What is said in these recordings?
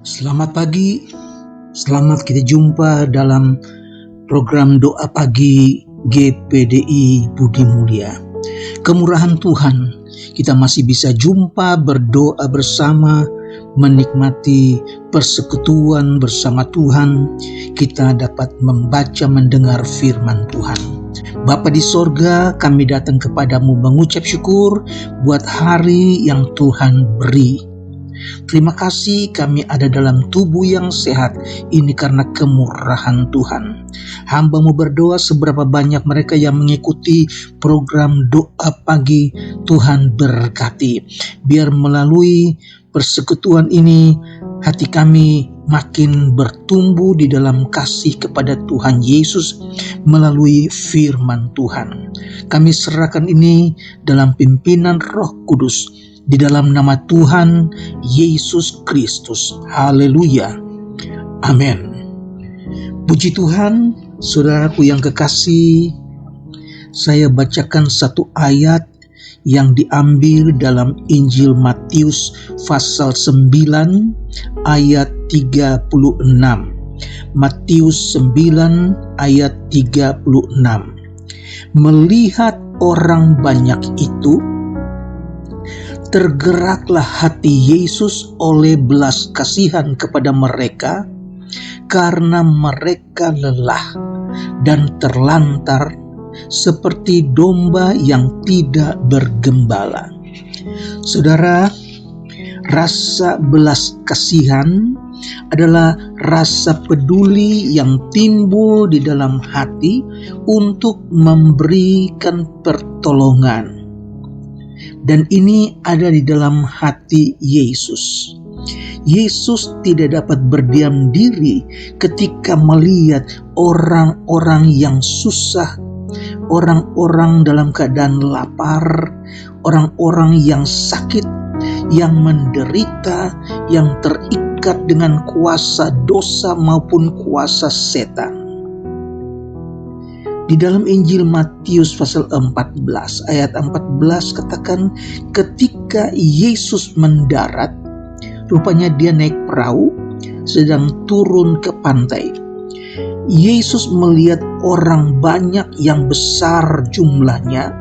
Selamat pagi, selamat kita jumpa dalam program doa pagi GPDI Budi Mulia. Kemurahan Tuhan, kita masih bisa jumpa berdoa bersama, menikmati persekutuan bersama Tuhan. Kita dapat membaca mendengar firman Tuhan. Bapa di sorga, kami datang kepadamu mengucap syukur buat hari yang Tuhan beri. Terima kasih kami ada dalam tubuh yang sehat, ini karena kemurahan Tuhan. Hamba-Mu berdoa seberapa banyak mereka yang mengikuti program doa pagi, Tuhan berkati. Biar melalui persekutuan ini, hati kami makin bertumbuh di dalam kasih kepada Tuhan Yesus melalui firman Tuhan. Kami serahkan ini dalam pimpinan Roh Kudus, di dalam nama Tuhan Yesus Kristus. Haleluya. Amin. Puji Tuhan, saudaraku yang kekasih, saya bacakan satu ayat yang diambil dalam Injil Matius pasal 9 ayat 36. Matius 9 ayat 36. Melihat orang banyak itu, tergeraklah hati Yesus oleh belas kasihan kepada mereka, karena mereka lelah dan terlantar seperti domba yang tidak bergembala. Saudara, rasa belas kasihan adalah rasa peduli yang timbul di dalam hati untuk memberikan pertolongan. Dan ini ada di dalam hati Yesus. Yesus tidak dapat berdiam diri ketika melihat orang-orang yang susah, orang-orang dalam keadaan lapar, orang-orang yang sakit, yang menderita, yang terikat dengan kuasa dosa maupun kuasa setan. Di dalam Injil Matius pasal 14 ayat 14 katakan, ketika Yesus mendarat, rupanya dia naik perahu sedang turun ke pantai. Yesus melihat orang banyak yang besar jumlahnya,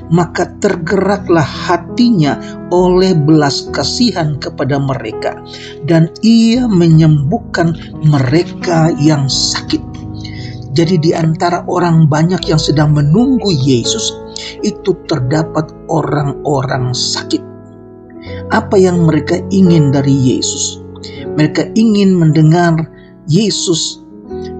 maka tergeraklah hatinya oleh belas kasihan kepada mereka, dan ia menyembuhkan mereka yang sakit. Jadi di antara orang banyak yang sedang menunggu Yesus, itu terdapat orang-orang sakit. Apa yang mereka ingin dari Yesus? Mereka ingin mendengar Yesus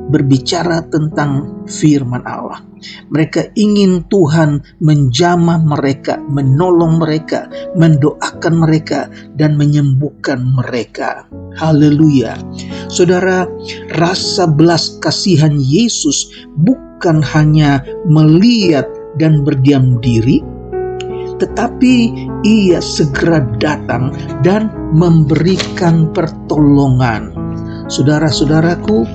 berbicara tentang firman Allah. Mereka ingin Tuhan menjamah mereka, menolong mereka, mendoakan mereka, dan menyembuhkan mereka. Haleluya. Saudara, rasa belas kasihan Yesus bukan hanya melihat dan berdiam diri, tetapi ia segera datang dan memberikan pertolongan. Saudara-saudaraku,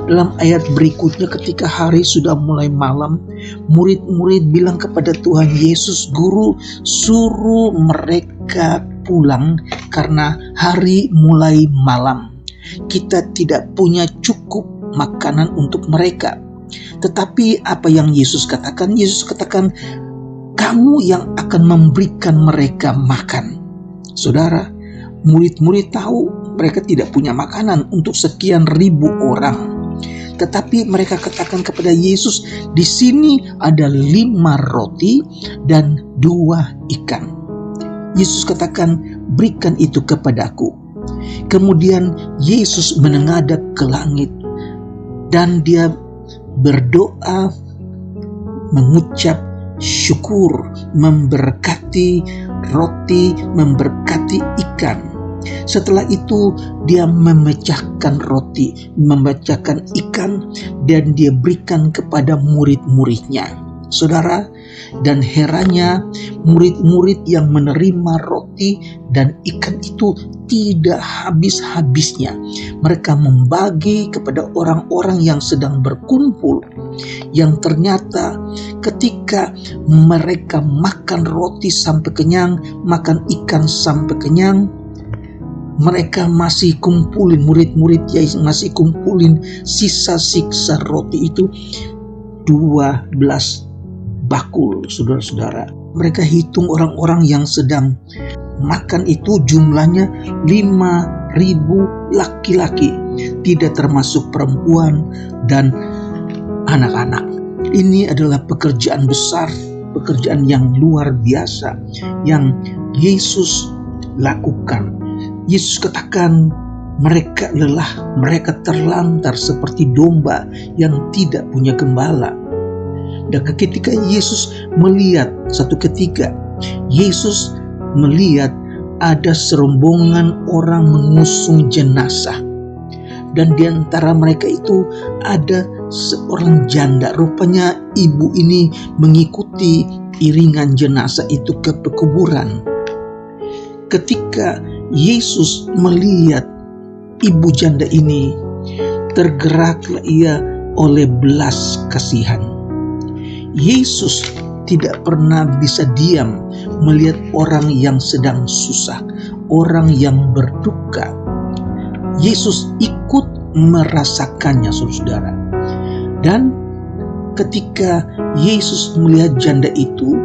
dalam ayat berikutnya ketika hari sudah mulai malam, murid-murid bilang kepada Tuhan Yesus, Guru, suruh mereka pulang karena hari mulai malam. Kita tidak punya cukup makanan untuk mereka. Tetapi apa yang Yesus katakan? Yesus katakan, kamu yang akan memberikan mereka makan. Saudara, murid-murid tahu mereka tidak punya makanan untuk sekian ribu orang. Tetapi mereka katakan kepada Yesus, di sini ada 5 roti dan 2 ikan. Yesus katakan, berikan itu kepadaku. Kemudian Yesus menengadah ke langit dan dia berdoa, mengucap syukur, memberkati roti, memberkati ikan. Setelah itu dia memecahkan roti, memecahkan ikan, dan dia berikan kepada murid-muridnya. Saudara, dan herannya murid-murid yang menerima roti dan ikan itu tidak habis-habisnya. Mereka membagi kepada orang-orang yang sedang berkumpul, yang ternyata ketika mereka makan roti sampai kenyang, makan ikan sampai kenyang, mereka masih kumpulin, murid-murid Yesus masih kumpulin sisa-sisa roti itu 12 bakul, saudara-saudara. Mereka hitung orang-orang yang sedang makan itu jumlahnya 5.000 laki-laki, tidak termasuk perempuan dan anak-anak. Ini adalah pekerjaan besar, pekerjaan yang luar biasa yang Yesus lakukan. Yesus katakan mereka lelah, mereka terlantar seperti domba yang tidak punya gembala. Dan ketika Yesus melihat satu ketika, Yesus melihat ada serombongan orang mengusung jenazah. Dan di antara mereka itu ada seorang janda. Rupanya ibu ini mengikuti iringan jenazah itu ke pekuburan. Ketika Yesus melihat ibu janda ini, tergeraklah ia oleh belas kasihan. Yesus tidak pernah bisa diam melihat orang yang sedang susah, orang yang berduka. Yesus ikut merasakannya, saudara. Dan ketika Yesus melihat janda itu,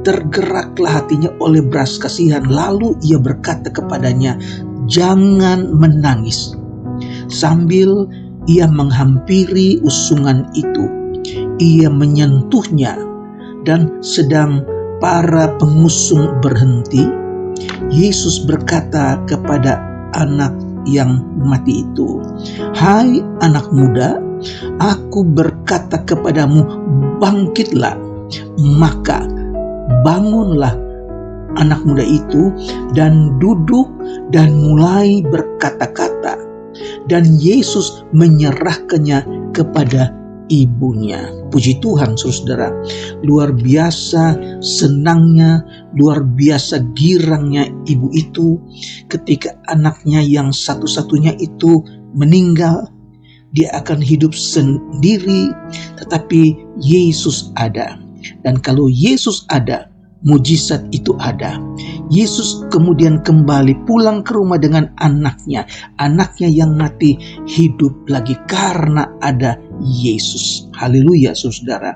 tergeraklah hatinya oleh belas kasihan. Lalu ia berkata kepadanya, "Jangan menangis." Sambil ia menghampiri usungan itu, ia menyentuhnya, dan sedang para pengusung berhenti, Yesus berkata kepada anak yang mati itu, "Hai anak muda, aku berkata kepadamu, bangkitlah." Maka bangunlah anak muda itu dan duduk dan mulai berkata-kata, dan Yesus menyerahkannya kepada ibunya. Puji Tuhan, saudara. Luar biasa senangnya, luar biasa girangnya ibu itu ketika anaknya yang satu-satunya itu meninggal. Dia akan hidup sendiri, tetapi Yesus ada. Dan kalau Yesus ada, mujizat itu ada. Yesus kemudian kembali pulang ke rumah dengan anaknya. Anaknya yang mati hidup lagi karena ada Yesus. Haleluya, saudara.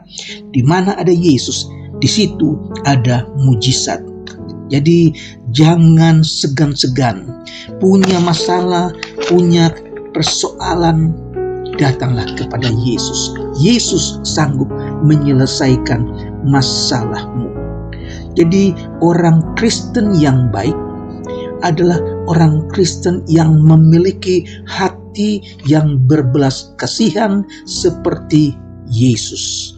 Di mana ada Yesus, di situ ada mujizat. Jadi jangan segan-segan. Punya masalah, punya persoalan, datanglah kepada Yesus. Yesus sanggup menyelesaikan masalahmu. Jadi orang Kristen yang baik adalah orang Kristen yang memiliki hati yang berbelas kasihan seperti Yesus.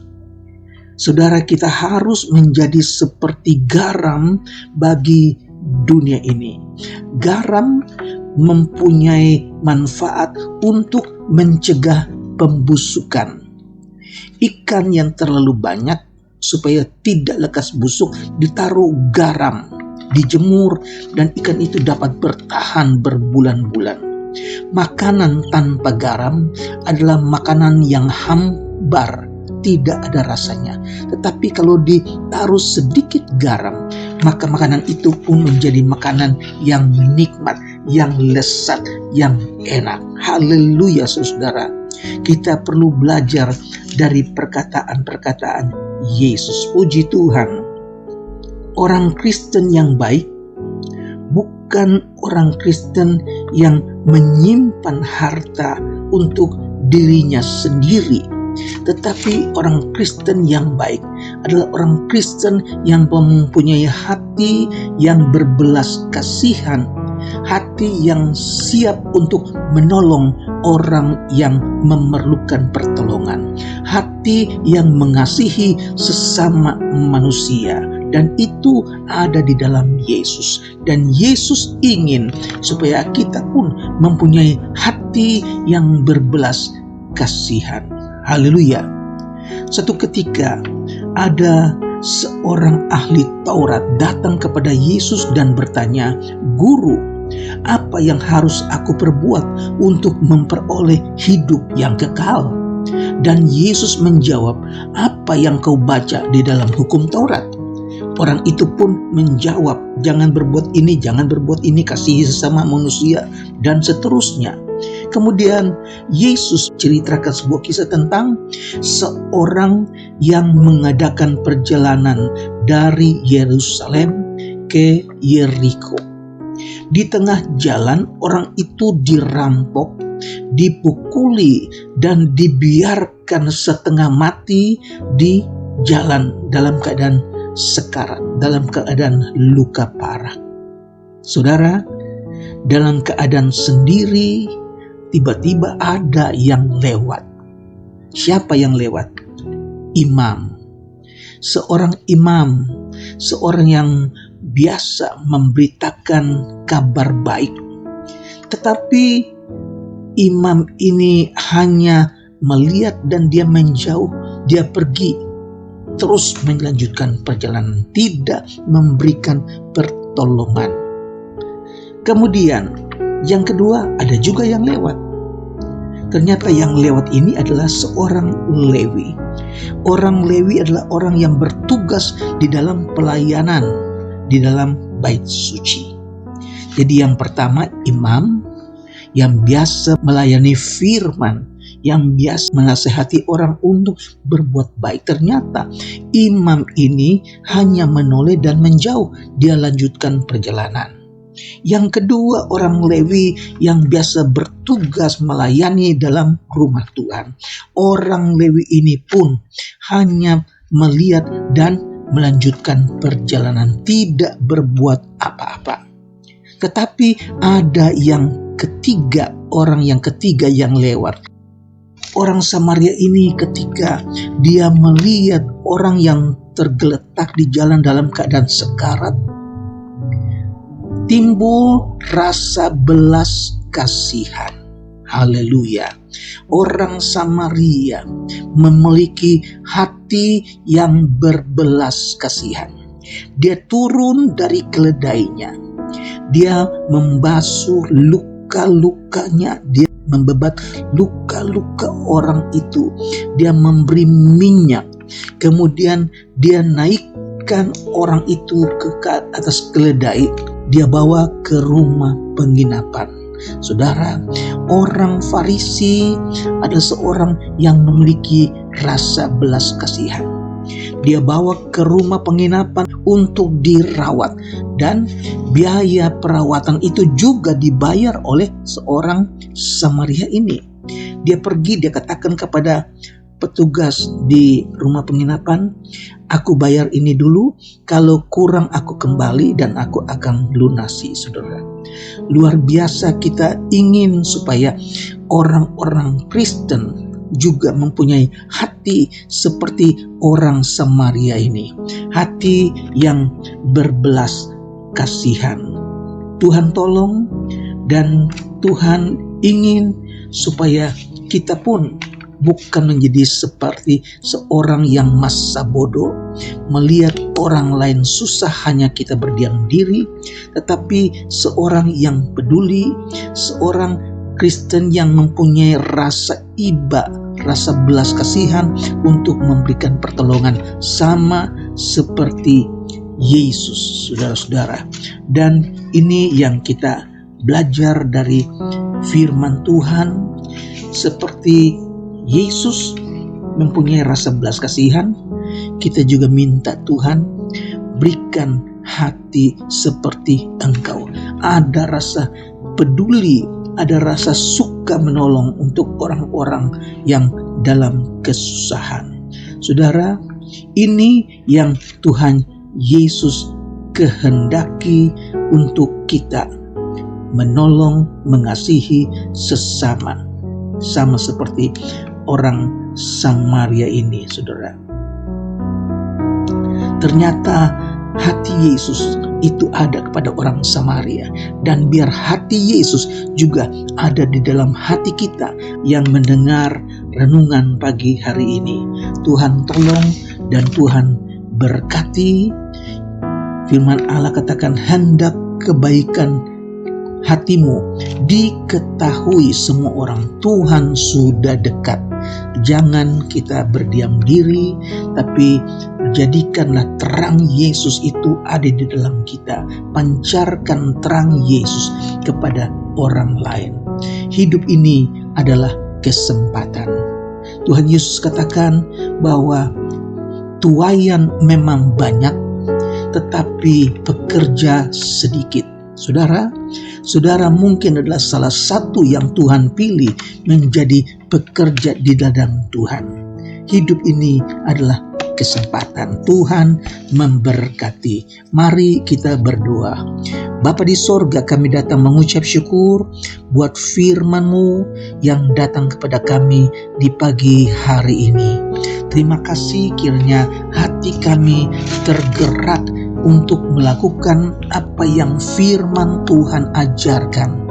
Saudara, kita harus menjadi seperti garam bagi dunia ini. Garam mempunyai manfaat untuk mencegah pembusukan. Ikan yang terlalu banyak, supaya tidak lekas busuk, ditaruh garam, dijemur, dan ikan itu dapat bertahan berbulan-bulan. Makanan tanpa garam adalah makanan yang hambar, tidak ada rasanya. Tetapi kalau ditaruh sedikit garam, maka makanan itu pun menjadi makanan yang nikmat, yang lezat, yang enak. Haleluya, saudara. Kita perlu belajar dari perkataan-perkataan Yesus. Puji Tuhan. Orang Kristen yang baik bukan orang Kristen yang menyimpan harta untuk dirinya sendiri, tetapi orang Kristen yang baik adalah orang Kristen yang mempunyai hati yang berbelas kasihan, hati yang siap untuk menolong orang yang memerlukan pertolongan, hati yang mengasihi sesama manusia. Dan itu ada di dalam Yesus. Dan Yesus ingin supaya kita pun mempunyai hati yang berbelas kasihan. Haleluya. Satu ketika ada seorang ahli Taurat datang kepada Yesus dan bertanya, "Guru, apa yang harus aku perbuat untuk memperoleh hidup yang kekal?" Dan Yesus menjawab, "Apa yang kau baca di dalam hukum Taurat? Orang itu pun menjawab, jangan berbuat ini, jangan berbuat ini, kasihi sesama manusia, dan seterusnya. Kemudian Yesus ceritakan sebuah kisah tentang seorang yang mengadakan perjalanan dari Yerusalem ke Yeriko. Di tengah jalan orang itu dirampok, dipukuli, dan dibiarkan setengah mati di jalan dalam keadaan sekarat, dalam keadaan luka parah. Saudara, dalam keadaan sendiri, tiba-tiba ada yang lewat. Siapa yang lewat? Imam. Seorang imam, seorang yang biasa memberitakan kabar baik. Tetapi imam ini hanya melihat dan dia menjauh, dia pergi. Terus melanjutkan perjalanan, tidak memberikan pertolongan. Kemudian yang kedua, ada juga yang lewat. Ternyata yang lewat ini adalah seorang Lewi. Orang Lewi adalah orang yang bertugas di dalam pelayanan di dalam bait suci. Jadi yang pertama, imam yang biasa melayani firman, yang biasa menasehati orang untuk berbuat baik. Ternyata imam ini hanya menoleh dan menjauh, dia lanjutkan perjalanan. Yang kedua, orang Lewi yang biasa bertugas melayani dalam rumah Tuhan. Orang Lewi ini pun hanya melihat dan melanjutkan perjalanan, tidak berbuat apa-apa. Tetapi ada yang ketiga, orang yang ketiga yang lewat. Orang Samaria ini ketika dia melihat orang yang tergeletak di jalan dalam keadaan sekarat, timbul rasa belas kasihan. Haleluya. Orang Samaria memiliki hati yang berbelas kasihan. Dia turun dari keledainya. Dia membasuh luka-lukanya. Dia membebat luka-luka orang itu. Dia memberi minyak. Kemudian dia naikkan orang itu ke atas keledai. Dia bawa ke rumah penginapan. Saudara, orang Farisi adalah seorang yang memiliki rasa belas kasihan. Dia bawa ke rumah penginapan untuk dirawat, dan biaya perawatan itu juga dibayar oleh seorang Samaria ini. Dia pergi, dia katakan kepada petugas di rumah penginapan, aku bayar ini dulu, kalau kurang aku kembali dan aku akan lunasi. Saudara, luar biasa, kita ingin supaya orang-orang Kristen juga mempunyai hati seperti orang Samaria ini, hati yang berbelas kasihan. Tuhan tolong, dan Tuhan ingin supaya kita pun bukan menjadi seperti seorang yang masa bodoh, melihat orang lain susah hanya kita berdiam diri, tetapi seorang yang peduli, seorang Kristen yang mempunyai rasa iba, rasa belas kasihan untuk memberikan pertolongan, sama seperti Yesus, saudara-saudara. Dan ini yang kita belajar dari firman Tuhan, seperti Yesus mempunyai rasa belas kasihan, kita juga minta Tuhan berikan hati seperti Engkau. Ada rasa peduli, ada rasa suka menolong untuk orang-orang yang dalam kesusahan. Saudara, ini yang Tuhan Yesus kehendaki untuk kita menolong, mengasihi sesama, sama seperti orang Samaria ini, saudara. Ternyata hati Yesus itu ada kepada orang Samaria, dan biar hati Yesus juga ada di dalam hati kita yang mendengar renungan pagi hari ini. Tuhan tolong dan Tuhan berkati. Firman Allah katakan, hendak kebaikan hatimu diketahui semua orang, Tuhan sudah dekat. Jangan kita berdiam diri, tapi jadikanlah terang Yesus itu ada di dalam kita. Pancarkan terang Yesus kepada orang lain. Hidup ini adalah kesempatan. Tuhan Yesus katakan bahwa tuaian memang banyak, tetapi pekerja sedikit. Saudara mungkin adalah salah satu yang Tuhan pilih menjadi pekerja di ladang Tuhan. Hidup ini adalah kesempatan. Tuhan memberkati. Mari kita berdoa. Bapa di sorga, kami datang mengucap syukur buat firman-Mu yang datang kepada kami di pagi hari ini. Terima kasih, kiranya hati kami tergerak untuk melakukan apa yang firman Tuhan ajarkan.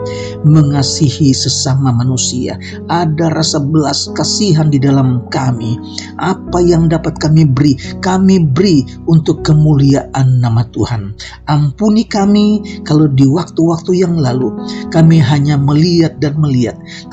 Mengasihi sesama manusia. Ada rasa belas kasihan di dalam kami. Apa yang dapat kami beri untuk kemuliaan nama Tuhan. Ampuni kami kalau di waktu-waktu yang lalu kami hanya melihat,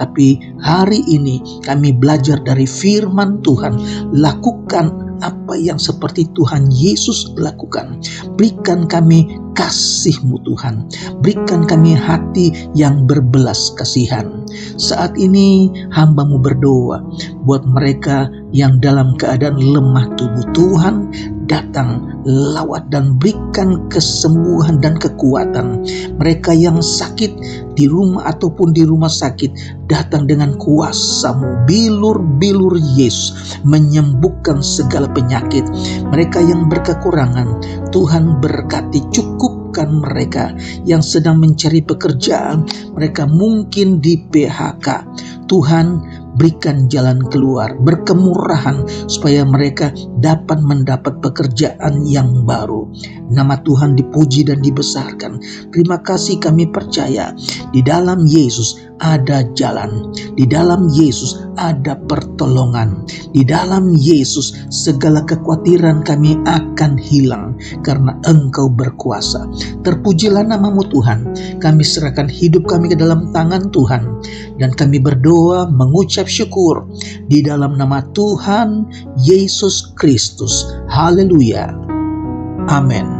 tapi hari ini kami belajar dari firman Tuhan. Lakukan apa yang seperti Tuhan Yesus lakukan. Berikan kami kasih-Mu Tuhan. Berikan kami hati yang berbelas kasihan. Saat ini hamba-Mu berdoa buat mereka yang dalam keadaan lemah tubuh. Tuhan datang, lawat dan berikan kesembuhan dan kekuatan. Mereka yang sakit di rumah ataupun di rumah sakit, datang dengan kuasa-Mu. Bilur-bilur Yesus menyembuhkan segala penyakit. Mereka yang berkekurangan, Tuhan berkati, cukupkan mereka yang sedang mencari pekerjaan. Mereka mungkin di PHK. Tuhan berikan jalan keluar, berkemurahan supaya mereka dapat mendapat pekerjaan yang baru. Nama Tuhan dipuji dan dibesarkan. Terima kasih, kami percaya di dalam Yesus ada jalan. Di dalam Yesus ada pertolongan. Di dalam Yesus segala kekhawatiran kami akan hilang karena Engkau berkuasa. Terpujilah nama-Mu Tuhan. Kami serahkan hidup kami ke dalam tangan Tuhan. Dan kami berdoa mengucap syukur di dalam nama Tuhan Yesus Kristus. Haleluya. Amin.